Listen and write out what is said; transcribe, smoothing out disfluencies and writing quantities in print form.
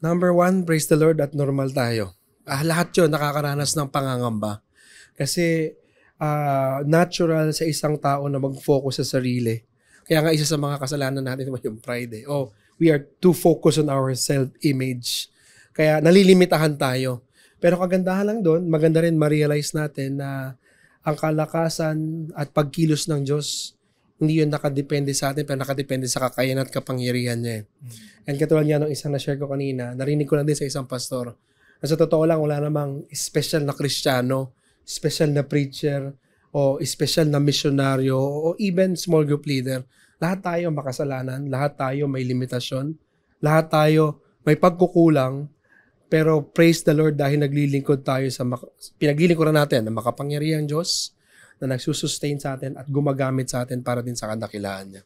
Number one, praise the Lord at normal tayo. Lahat yun nakakaranas ng pangangamba. Kasi natural sa isang tao na mag-focus sa sarili. Kaya nga isa sa mga kasalanan natin yung pride. We are too focused on our self-image. Kaya nalilimitahan tayo. Pero kagandahan lang doon, maganda rin ma-realize natin na ang kalakasan at pagkilos ng Diyos, hindi yun nakadepende sa atin, pero nakadepende sa kakayahan at kapangyarihan niya. And katulad nga nung isang na-share ko kanina, narinig ko lang din sa isang pastor, na sa totoo lang, wala namang special na Kristiyano, special na preacher, o special na misyonaryo, o even small group leader. Lahat tayo makasalanan, lahat tayo may limitasyon, lahat tayo may pagkukulang, pero praise the Lord dahil naglilingkod tayo sa pinaglilingkuran natin ng makapangyarihang Diyos na nagsusustain sa atin at gumagamit sa atin para din sa kadakilaan niya.